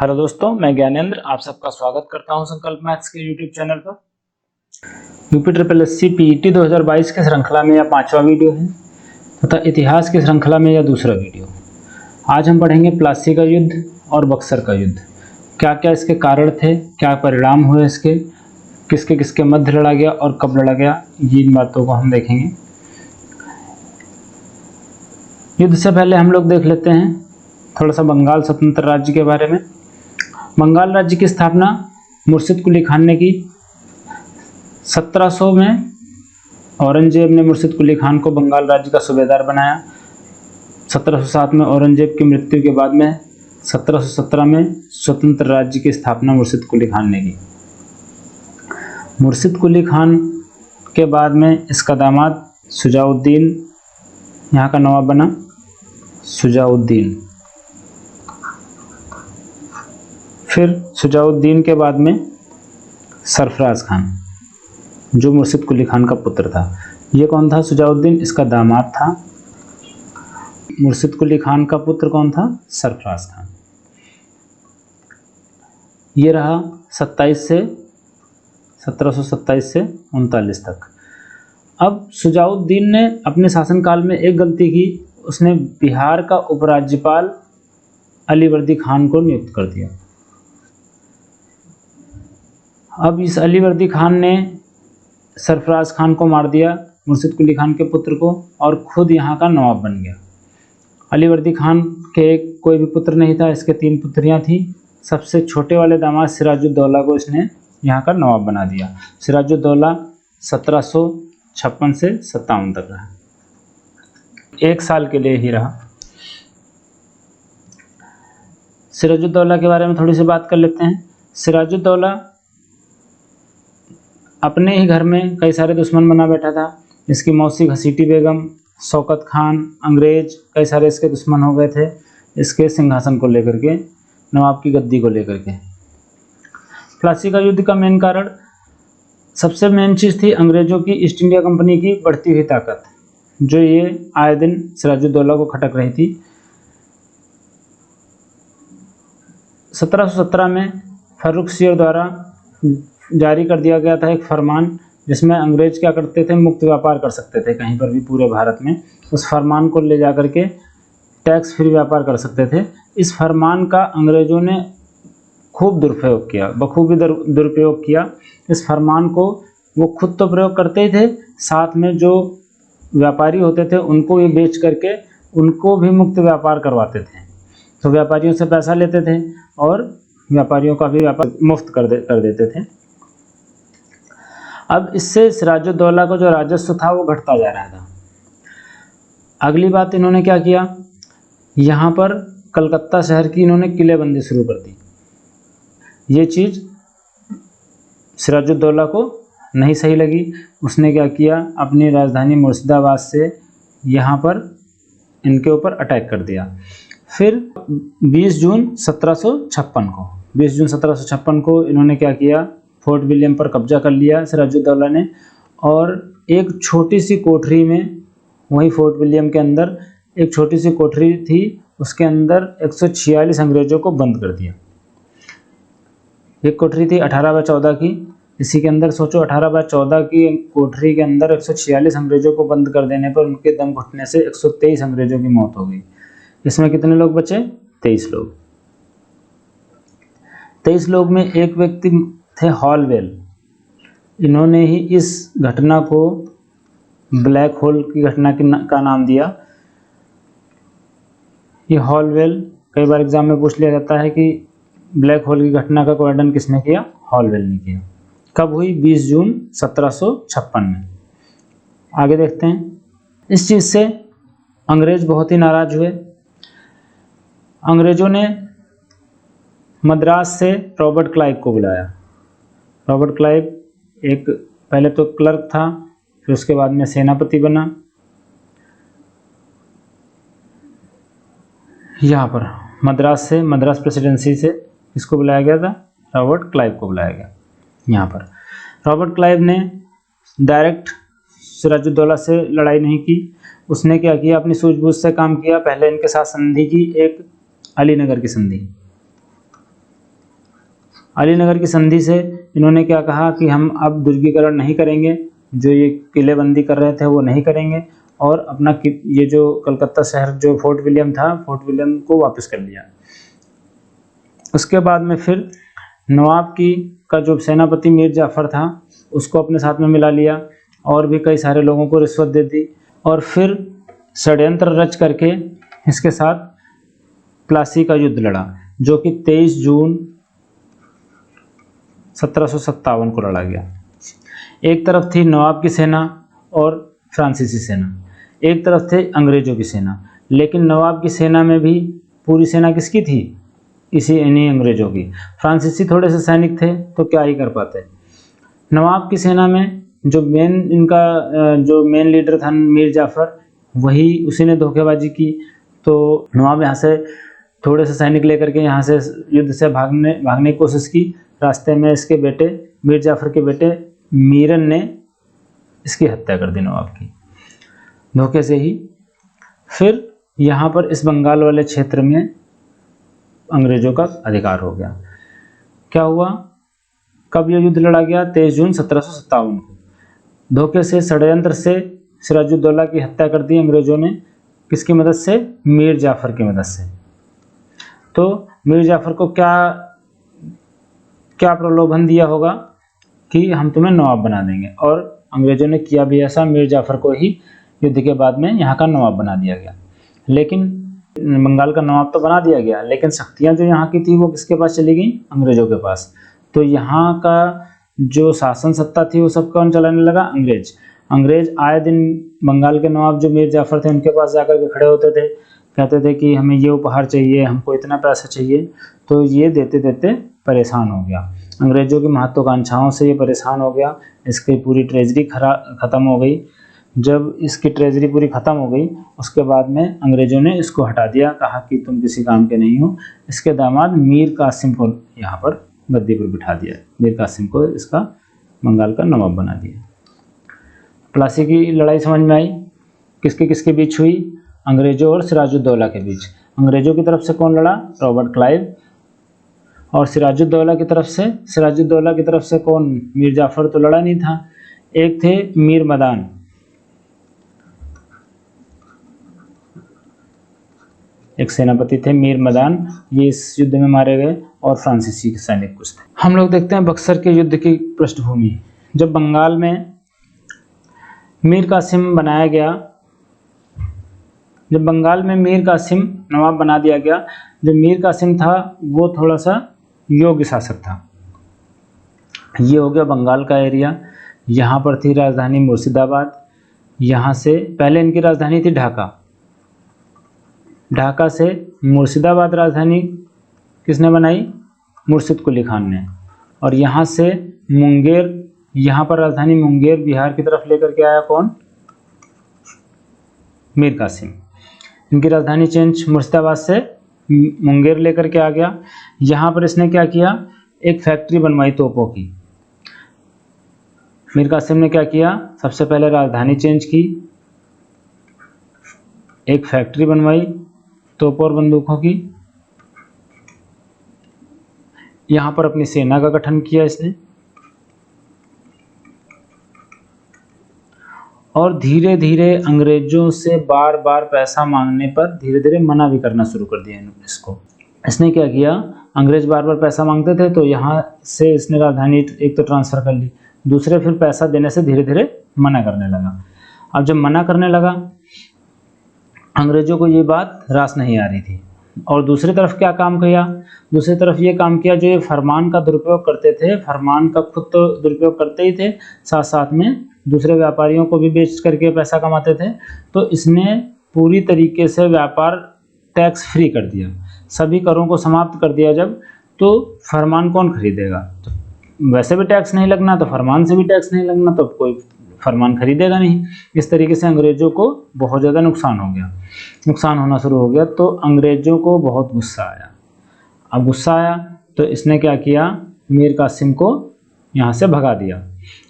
Hello दोस्तों, मैं ज्ञानेंद्र आप सबका स्वागत करता हूं संकल्प मैथ्स के यूट्यूब चैनल पर। यूपी पीईटी 2022 की श्रृंखला में यह 5वां वीडियो है तथा इतिहास की श्रृंखला में यह दूसरा वीडियो। आज हम पढ़ेंगे प्लासी का युद्ध और बक्सर का युद्ध। क्या क्या इसके कारण थे, क्या परिणाम हुए इसके, किसके किसके मध्य लड़ा गया और कब लड़ा गया, इन बातों को हम देखेंगे। युद्ध से पहले हम लोग देख लेते हैं थोड़ा सा बंगाल स्वतंत्र राज्य के बारे में। बंगाल राज्य की स्थापना मुर्शिद कुली खान ने की। 1700 में औरंगजेब ने मुर्शिद कुली खान को बंगाल राज्य का सूबेदार बनाया। 1707 में औरंगजेब की मृत्यु के बाद में 1717 में स्वतंत्र राज्य की स्थापना मुर्शिद कुली खान ने की। मुर्शिद कुली खान के बाद में इसका दामाद शुजाउद्दीन यहाँ का नवाब बना। शुजाउद्दीन, फिर शुजाउद्दीन के बाद में सरफराज खान जो मुर्शिद कुली खान का पुत्र था। ये कौन था? शुजाउद्दीन इसका दामाद था। मुर्शिद कुली खान का पुत्र कौन था? सरफराज खान। ये रहा 1727 से 39 तक। अब शुजाउद्दीन ने अपने शासनकाल में एक गलती की, उसने बिहार का उपराज्यपाल अलीवर्दी खान को नियुक्त कर दिया। अब इस अलीवर्दी खान ने सरफराज खान को मार दिया, मुर्शिद कुली खान के पुत्र को, और खुद यहाँ का नवाब बन गया। अलीवर्दी खान के कोई भी पुत्र नहीं था, इसके 3 पुत्रियाँ थीं। सबसे छोटे वाले दामाद सिराजुद्दौला को इसने यहाँ का नवाब बना दिया। सिराजुद्दौला 1756 से 57 तक रहा, 1 साल के लिए ही रहा। सिराजुद्दौला के बारे में थोड़ी सी बात कर लेते हैं। सिराजुद्दौला अपने ही घर में कई सारे दुश्मन बना बैठा था। इसकी मौसी घसीटी बेगम, शौकत खान, अंग्रेज, कई सारे इसके दुश्मन हो गए थे इसके सिंहासन को लेकर के, नवाब की गद्दी को लेकर के। प्लासी का युद्ध का मेन कारण, सबसे मेन चीज़ थी अंग्रेज़ों की ईस्ट इंडिया कंपनी की बढ़ती हुई ताकत, जो ये आए दिन सिराजुद्दौला को खटक रही थी। 1717 में फर्रुखसियर द्वारा जारी कर दिया गया था एक फरमान, जिसमें अंग्रेज क्या करते थे, मुक्त व्यापार कर सकते थे कहीं पर भी पूरे भारत में। उस फरमान को ले जा कर के टैक्स फ्री व्यापार कर सकते थे। इस फरमान का अंग्रेज़ों ने खूब दुरुपयोग किया, बखूबी दुरुपयोग किया। इस फरमान को वो खुद तो प्रयोग करते ही थे, साथ में जो व्यापारी होते थे उनको ये बेच करके उनको भी मुक्त व्यापार करवाते थे। तो व्यापारियों से पैसा लेते थे और व्यापारियों का भी व्यापार मुफ्त कर देते थे। अब इससे सिराजुद्दौला को जो राजस्व था वो घटता जा रहा था। अगली बात इन्होंने क्या किया, यहाँ पर कलकत्ता शहर की इन्होंने किलेबंदी शुरू कर दी। ये चीज़ सिराजुद्दौला को नहीं सही लगी। उसने क्या किया, अपनी राजधानी मुर्शिदाबाद से यहाँ पर इनके ऊपर अटैक कर दिया। फिर 20 जून 1756 को इन्होंने क्या किया, फोर्ट विलियम पर कब्जा कर लिया सिराजुद्दौला ने, और एक छोटी सी कोठरी में, वहीं फोर्ट विलियम के अंदर एक छोटी सी कोठरी थी, उसके अंदर 146 अंग्रेज़ों को बंद कर दिया। एक कोठरी थी 18x14 की, इसी के अंदर सोचो 18x14 की कोठरी के अंदर 146 अंग्रेज़ों को बंद कर देने पर उनके दम घुटने से 123 अंग्रेज़ों की मौत हो गई। इसमें कितने लोग बचे? 23 लोग। 23 लोग में एक व्यक्ति थे हॉलवेल। इन्होंने ही इस घटना को ब्लैक होल की घटना का नाम दिया। ये हॉलवेल कई बार एग्जाम में पूछ लिया जाता है कि ब्लैक होल की घटना का वर्णन किसने किया? हॉलवेल ने किया। कब हुई? 20 जून 1756 में। आगे देखते हैं। इस चीज़ से अंग्रेज बहुत ही नाराज हुए। अंग्रेज़ों ने मद्रास से रॉबर्ट क्लाइव को बुलाया। रॉबर्ट क्लाइव एक पहले तो क्लर्क था, फिर उसके बाद में सेनापति बना। यहाँ पर मद्रास प्रेसिडेंसी से इसको बुलाया गया था, रॉबर्ट क्लाइव को बुलाया गया। यहाँ पर रॉबर्ट क्लाइव ने डायरेक्ट सिराजुद्दौला से लड़ाई नहीं की। उसने क्या किया, अपनी सूझबूझ से काम किया। पहले इनके साथ संधि की, एक अलीनगर की संधि। अलीनगर की संधि से इन्होंने क्या कहा कि हम अब दुर्गीकरण नहीं करेंगे, जो ये किलेबंदी कर रहे थे वो नहीं करेंगे, और अपना ये जो कलकत्ता शहर जो फोर्ट विलियम था, फोर्ट विलियम को वापस कर लिया। उसके बाद में फिर नवाब की का जो सेनापति मीर जाफ़र था उसको अपने साथ में मिला लिया, और भी कई सारे लोगों को रिश्वत दे दी, और फिर षड्यंत्र रच करके इसके साथ प्लासी का युद्ध लड़ा, जो कि 23 जून 1757 को लड़ा गया। एक तरफ थी नवाब की सेना और फ्रांसीसी सेना, एक तरफ थे अंग्रेज़ों की सेना, लेकिन नवाब की सेना में भी पूरी सेना किसकी थी? इन्हीं अंग्रेज़ों की। फ्रांसीसी थोड़े से सैनिक थे तो क्या ही कर पाते। नवाब की सेना में जो मेन लीडर था मीर जाफ़र, वही उसी ने धोखेबाजी की। तो नवाब यहाँ से थोड़े से सैनिक लेकर के यहाँ से युद्ध से भागने की कोशिश की। रास्ते में इसके बेटे मीर जाफ़र के बेटे मीरन ने इसकी हत्या कर दी नवाब की, धोखे से ही। फिर यहाँ पर इस बंगाल वाले क्षेत्र में अंग्रेज़ों का अधिकार हो गया। क्या हुआ? कब यह युद्ध लड़ा गया? 23 जून 1757 को। धोखे से, षड्यंत्र से सिराजुद्दौला की हत्या कर दी अंग्रेज़ों ने। किसकी मदद से? मीर जाफ़र की मदद से। तो मीर जाफ़र को क्या प्रलोभन दिया होगा कि हम तुम्हें नवाब बना देंगे, और अंग्रेज़ों ने किया भी ऐसा। मीर जाफ़र को ही युद्ध के बाद में यहाँ का नवाब बना दिया गया। लेकिन बंगाल का नवाब तो बना दिया गया, लेकिन शक्तियाँ जो यहाँ की थी वो किसके पास चली गई? अंग्रेज़ों के पास। तो यहाँ का जो शासन सत्ता थी वो सब कौन चलाने लगा? अंग्रेज़ आए दिन बंगाल के नवाब जो मीर जाफ़र थे उनके पास जाकर के खड़े होते थे, कहते थे कि हमें ये उपहार चाहिए, हमको इतना पैसा चाहिए। तो ये देते देते परेशान हो गया, अंग्रेज़ों की महत्वाकांक्षाओं से ये परेशान हो गया। इसकी पूरी ट्रेजरी ख़त्म हो गई। जब इसकी ट्रेजरी पूरी ख़त्म हो गई उसके बाद में अंग्रेज़ों ने इसको हटा दिया, कहा कि तुम किसी काम के नहीं हो। इसके दामाद मीर कासिम को यहाँ पर गद्दी पर बिठा दिया। मीर कासिम को इसका बंगाल का नवाब बना दिया। प्लासी की लड़ाई समझ में आई? किसके बीच हुई? अंग्रेज़ों और सिराजुद्दौला के बीच। अंग्रेज़ों की तरफ से कौन लड़ा? Robert Clive. और सिराजुद्दौला की तरफ से कौन? मीर जाफ़र तो लड़ा नहीं था। एक थे मीर मदान, एक सेनापति थे मीर मदान, ये इस युद्ध में मारे गए, और फ्रांसीसी के सैनिक कुछ थे। हम लोग देखते हैं बक्सर के युद्ध की पृष्ठभूमि। जब बंगाल में मीर कासिम बनाया गया, जब बंगाल में मीर कासिम नवाब बना दिया गया, जो मीर कासिम था वो थोड़ा सा योग्य शासक था। ये हो गया बंगाल का एरिया। यहाँ पर थी राजधानी मुर्शिदाबाद। यहाँ से पहले इनकी राजधानी थी ढाका। ढाका से मुर्शिदाबाद राजधानी किसने बनाई? मुर्शिद कुली खान ने। और यहाँ से मुंगेर, यहाँ पर राजधानी मुंगेर बिहार की तरफ लेकर के आया कौन? मीर कासिम। इनकी राजधानी चेंज मुर्शिदाबाद से मुंगेर लेकर के आ गया। यहाँ पर इसने क्या किया? एक फैक्ट्री बनवाई तोपों की। मीर कासिम ने क्या किया? सबसे पहले राजधानी चेंज की, एक फैक्ट्री बनवाई तोपों और बंदूकों की। यहाँ पर अपनी सेना का गठन किया इसने, और धीरे धीरे अंग्रेज़ों से बार बार पैसा मांगने पर धीरे धीरे मना भी करना शुरू कर दिया इसको। इसने क्या किया? अंग्रेज़ बार बार पैसा मांगते थे तो यहाँ से इसने राजधानी एक तो ट्रांसफ़र कर ली, दूसरे फिर पैसा देने से धीरे धीरे मना करने लगा। अब जब मना करने लगा, अंग्रेज़ों को ये बात रास नहीं आ रही थी। और दूसरी तरफ क्या काम किया? दूसरी तरफ ये काम किया, जो ये फरमान का दुरुपयोग करते थे, फरमान का खुद तो दुरुपयोग करते ही थे, साथ साथ में दूसरे व्यापारियों को भी बेच करके पैसा कमाते थे। तो इसने पूरी तरीके से व्यापार टैक्स फ्री कर दिया, सभी करों को समाप्त कर दिया। जब तो फरमान कौन खरीदेगा? तो वैसे भी टैक्स नहीं लगना, तो फरमान से भी टैक्स नहीं लगना, तो कोई फरमान खरीदेगा नहीं। इस तरीके से अंग्रेज़ों को बहुत ज़्यादा नुकसान होना शुरू हो गया। तो अंग्रेज़ों को बहुत गुस्सा आया। अब गुस्सा आया तो इसने क्या किया? मीर कासिम को यहाँ से भगा दिया।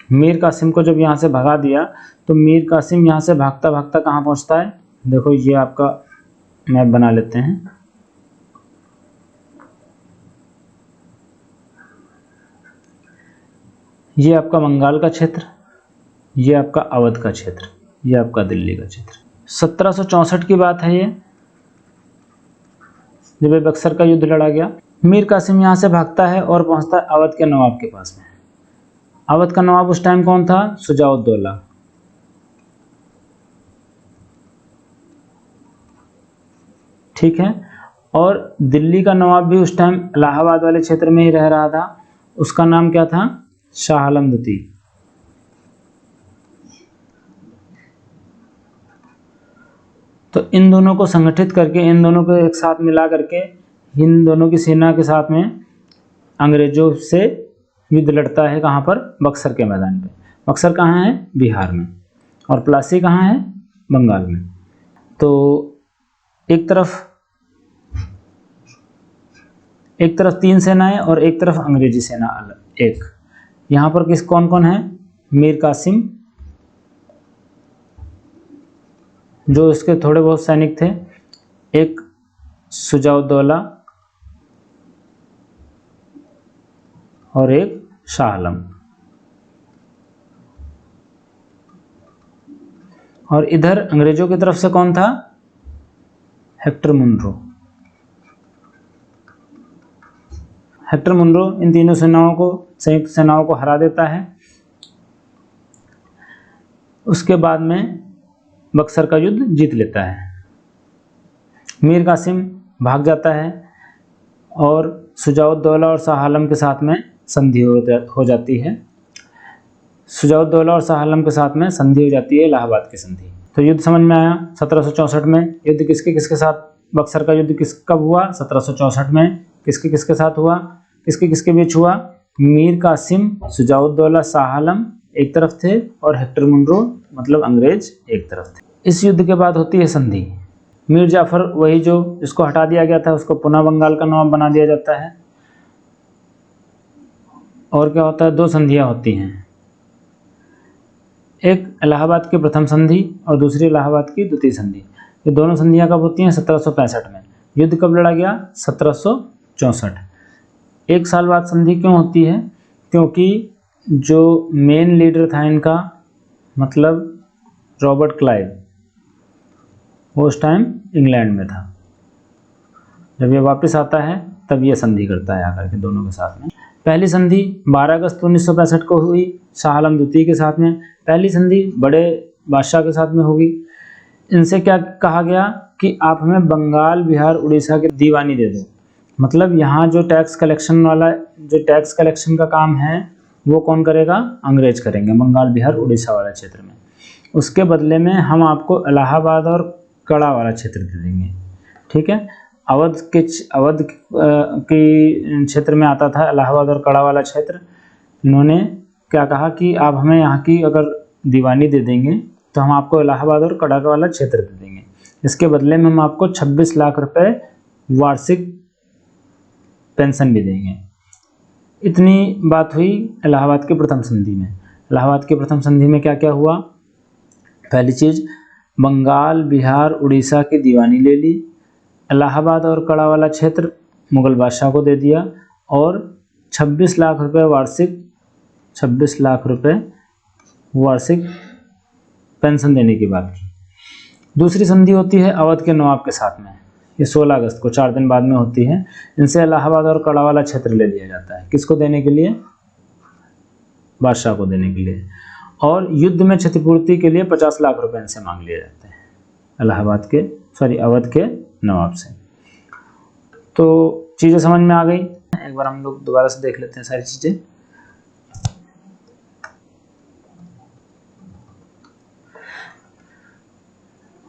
मीर कासिम को जब यहाँ से भगा दिया तो मीर कासिम यहाँ से भागता भागता कहाँ पहुँचता है? देखो, ये आपका मैप बना लेते हैं। ये आपका बंगाल का क्षेत्र, ये आपका अवध का क्षेत्र, ये आपका दिल्ली का क्षेत्र। 1764 की बात है ये, जब ये बक्सर का युद्ध लड़ा गया। मीर कासिम यहाँ से भागता है और पहुँचता है अवध के नवाब के पास में। अवध का नवाब उस टाइम कौन था? शुजाउद्दौला। ठीक है। और दिल्ली का नवाब भी उस टाइम इलाहाबाद वाले क्षेत्र में ही रह रहा था, उसका नाम क्या था? शाह आलम द्वितीय। तो इन दोनों को संगठित करके, इन दोनों को एक साथ मिला करके, इन दोनों की सेना के साथ में अंग्रेजों से युद्ध लड़ता है। कहाँ पर? बक्सर के मैदान पे। बक्सर कहाँ है? बिहार में। और प्लासी कहाँ है? बंगाल में। तो एक तरफ 3 सेनाएं और एक तरफ अंग्रेजी सेना अलग एक। यहाँ पर कौन कौन है? मीर कासिम, जो इसके थोड़े बहुत सैनिक थे, एक शुजाउद्दौला और एक शाह आलम। और इधर अंग्रेजों की तरफ से कौन था? Hector Munro. हेक्टर मुनरो इन तीनों सेनाओं को, संयुक्त सेनाओं को हरा देता है। उसके बाद में बक्सर का युद्ध जीत लेता है। मीर कासिम भाग जाता है और शुजाउद्दौला और शाह आलम के साथ में संधि हो जाती है। शुजाउद्दौला और शाह आलम के साथ में संधि हो जाती है, इलाहाबाद की संधि। तो युद्ध समझ में आया। 1764 में युद्ध किसके साथ? बक्सर का युद्ध कब हुआ? 1764 में। किसके साथ हुआ? किसके बीच हुआ? मीर कासिम, शुजाउद्दौला, शाह आलम एक तरफ थे और हेक्टर मुनरो मतलब अंग्रेज एक तरफ थे। इस युद्ध के बाद होती है संधि। मीर जाफर, वही जिसको हटा दिया गया था, उसको पुनः बंगाल का नवाब बना दिया जाता है। और क्या होता है? 2 संधियां होती हैं, एक इलाहाबाद की प्रथम संधि और दूसरी इलाहाबाद की द्वितीय संधि। ये दोनों संधियां कब होती हैं? 1765 में। युद्ध कब लड़ा गया? 1764। 1 साल बाद संधि क्यों होती है? क्योंकि जो मेन लीडर था इनका, मतलब रॉबर्ट क्लाइव, वो उस टाइम इंग्लैंड में था। जब ये वापस आता है तब ये संधि करता है आकर के दोनों के साथ में। पहली संधि 12 अगस्त 1965 को हुई शाह आलम द्वितीय के साथ में। पहली संधि बड़े बादशाह के साथ में होगी। इनसे क्या कहा गया कि आप हमें बंगाल, बिहार, उड़ीसा की दीवानी दे दो। मतलब यहाँ जो टैक्स कलेक्शन का काम है वो कौन करेगा? अंग्रेज करेंगे, बंगाल, बिहार, उड़ीसा वाले क्षेत्र में। उसके बदले में हम आपको इलाहाबाद और कड़ा वाला क्षेत्र दे देंगे। ठीक है। अवध के क्षेत्र में आता था इलाहाबाद और कड़ा वाला क्षेत्र। इन्होंने क्या कहा कि आप हमें यहाँ की अगर दीवानी दे देंगे तो हम आपको इलाहाबाद और कड़ा वाला क्षेत्र दे देंगे। इसके बदले में हम आपको 26 लाख रुपए वार्षिक पेंशन भी देंगे। इतनी बात हुई इलाहाबाद की प्रथम संधि में। इलाहाबाद की प्रथम संधि में क्या क्या हुआ? पहली चीज़, बंगाल, बिहार, उड़ीसा की दीवानी ले ली। इलाहाबाद और कड़ा वाला क्षेत्र मुगल बादशाह को दे दिया और 26 लाख रुपए वार्षिक पेंशन देने की बात की। दूसरी संधि होती है अवध के नवाब के साथ में। ये 16 अगस्त को 4 दिन बाद में होती है। इनसे इलाहाबाद और कड़ा वाला क्षेत्र ले लिया जाता है। किसको देने के लिए? बादशाह को देने के लिए। और युद्ध में क्षतिपूर्ति के लिए 50 लाख रुपए इनसे मांग लिए जाते हैं अवध के नवाब से। तो चीज़ें समझ में आ गई। एक बार हम लोग दोबारा से देख लेते हैं सारी चीज़ें।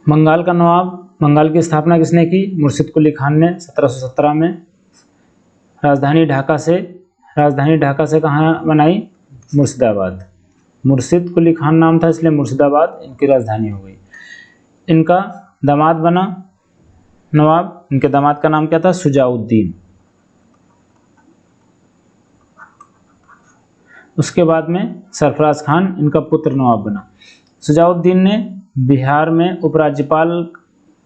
बंगाल का नवाब, बंगाल की स्थापना किसने की? मुर्शिद कुली खान ने 1717 में। राजधानी ढाका से कहाँ बनाई? मुर्शिदाबाद। मुर्शिद कुली खान नाम था इसलिए मुर्शिदाबाद इनकी राजधानी हो गई। इनका दामाद बना नवाब, इनके दामाद का नाम क्या था? शुजाउद्दीन। उसके बाद में सरफराज खान इनका पुत्र नवाब बना। शुजाउद्दीन ने बिहार में उपराज्यपाल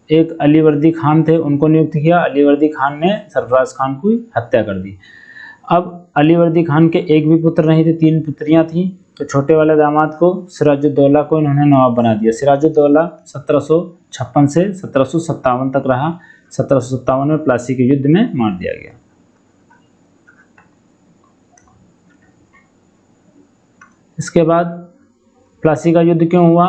एक अलीवर्दी खान थे, उनको नियुक्त किया। अलीवर्दी खान ने सरफराज खान की हत्या कर दी। अब अलीवर्दी खान के एक भी पुत्र नहीं थे, 3 पुत्रियां थीं। तो छोटे वाले दामाद को सिराजुद्दौला को इन्होंने नवाब बना दिया। सिराजुद्दौला 1756 से 1757 तक रहा। 1757 में प्लासी के युद्ध में मार दिया गया। इसके बाद प्लासी का युद्ध क्यों हुआ?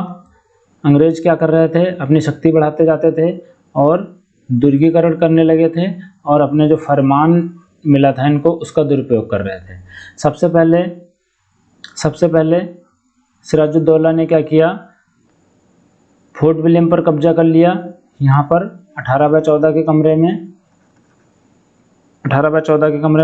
अंग्रेज क्या कर रहे थे? अपनी शक्ति बढ़ाते जाते थे और दुर्गीकरण करने लगे थे और अपने जो फरमान मिला था इनको उसका दुरुपयोग कर रहे थे। सबसे पहले सिराजुद्दौला ने क्या किया? फोर्ट विलियम पर कब्जा कर लिया। यहाँ पर 18/14 के कमरे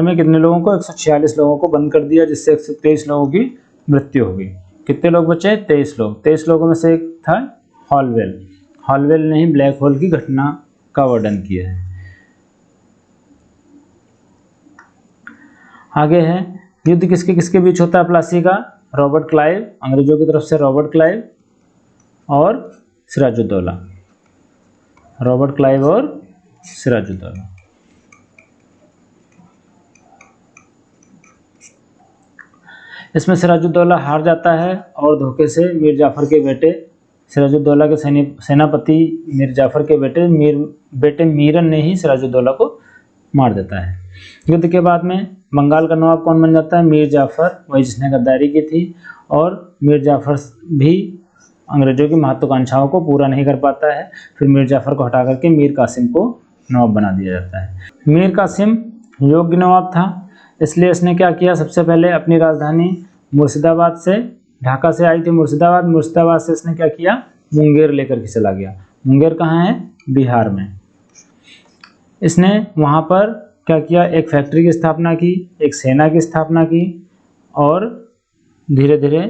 में कितने लोगों को? 146 लोगों को बंद कर दिया, जिससे 123 लोगों की मृत्यु हो गई। कितने लोग बचे? 23 लोग। 23 लोगों में से एक था हॉलवेल ने ही ब्लैक होल की घटना का वर्णन किया है। आगे है, युद्ध किसके किसके बीच होता है प्लासी का? रॉबर्ट क्लाइव, अंग्रेजों की तरफ से रॉबर्ट क्लाइव और सिराजुद्दौला। रॉबर्ट क्लाइव और सिराजुद्दौला। इसमें सिराजुद्दौला हार जाता है और धोखे से मीर जाफर के बेटे, सिराजुद्दौला के सेनापति मीर जाफर के बेटे मीरन ने ही सिराजुद्दौला को मार देता है। युद्ध के बाद में बंगाल का नवाब कौन बन जाता है? मीर जाफर, वही जिसने गद्दारी की थी। और मीर जाफर भी अंग्रेजों की महत्वाकांक्षाओं को पूरा नहीं कर पाता है। फिर मीर जाफर को हटा करके मीर कासिम को नवाब बना दिया जाता है। मीर कासिम योग्य नवाब था, इसलिए इसने क्या किया? सबसे पहले अपनी राजधानी मुर्शिदाबाद से, ढाका से आई थी मुर्शिदाबाद से इसने क्या किया? मुंगेर लेकर के चला गया। मुंगेर कहाँ है? बिहार में। इसने वहाँ पर क्या किया? एक फैक्ट्री की स्थापना की, एक सेना की स्थापना की और धीरे धीरे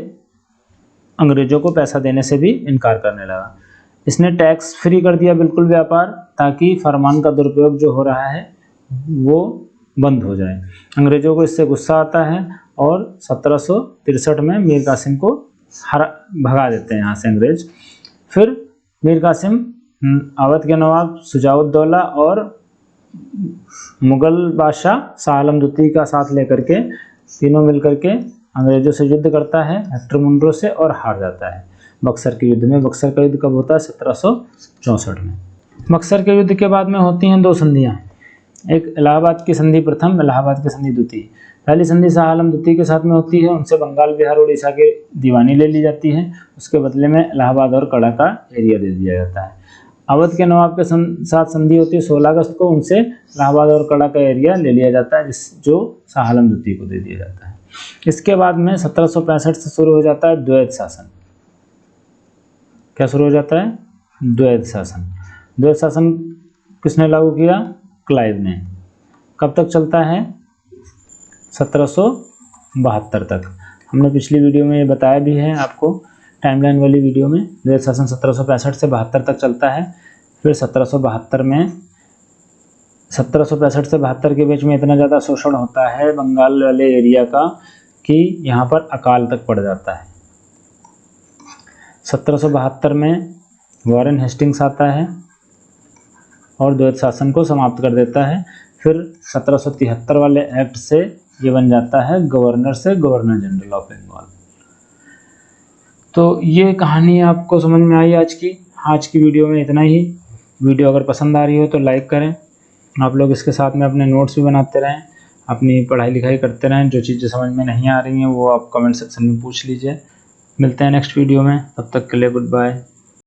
अंग्रेजों को पैसा देने से भी इनकार करने लगा। इसने टैक्स फ्री कर दिया बिल्कुल व्यापार, ताकि फरमान का दुरुपयोग जो हो रहा है वो बंद हो जाए। अंग्रेजों को इससे गुस्सा आता है और 1763 में मीर कासिम को भगा देते हैं यहाँ से अंग्रेज। फिर मीर कासिम अवध के नवाब शुजाउद्दौला और मुगल बादशाह शाह आलम द्वितीय का साथ लेकर के तीनों मिलकर के अंग्रेजों से युद्ध करता है हेक्टर मुनरो से और हार जाता है बक्सर के युद्ध में। बक्सर का युद्ध कब होता है? 1764 में। बक्सर के युद्ध के बाद में होती हैं 2 संधियाँ, एक इलाहाबाद की संधि प्रथम, इलाहाबाद की संधि द्वितीय। पहली संधि शाह आलम द्वितीय के साथ में होती है, उनसे बंगाल बिहार उड़ीसा के दीवानी ले ली जाती है। उसके बदले में इलाहाबाद और कड़ा का एरिया दे दिया जाता है। अवध के नवाब के साथ संधि होती है 16 अगस्त को, उनसे इलाहाबाद और कड़ा का एरिया ले लिया जाता है, जो शाह आलम द्वितीय को दे दिया जाता है। इसके बाद में 1765 से शुरू हो जाता है द्वैध शासन। क्या शुरू हो जाता है? द्वैध शासन। द्वैध शासन किसने लागू किया? क्लाइव ने। कब तक चलता है? 1772 तक। हमने पिछली वीडियो में ये बताया भी है आपको, टाइमलाइन वाली वीडियो में। द्वैध शासन 1765 से 72 तक चलता है। फिर 1765 से 72 के बीच में इतना ज़्यादा शोषण होता है बंगाल वाले एरिया का कि यहाँ पर अकाल तक पड़ जाता है। 1772 में वॉरेन हेस्टिंग्स आता है और द्वैध शासन को समाप्त कर देता है। फिर 1773 वाले एक्ट से ये बन जाता है गवर्नर से गवर्नर जनरल ऑफ बंगाल। तो ये कहानी आपको समझ में आई आज की वीडियो में इतना ही। वीडियो अगर पसंद आ रही हो तो लाइक करें। आप लोग इसके साथ में अपने नोट्स भी बनाते रहें, अपनी पढ़ाई लिखाई करते रहें। जो चीज़ें समझ में नहीं आ रही हैं वो आप कमेंट सेक्शन में पूछ लीजिए। मिलते हैं नेक्स्ट वीडियो में, तब तक के लिए गुड बाय।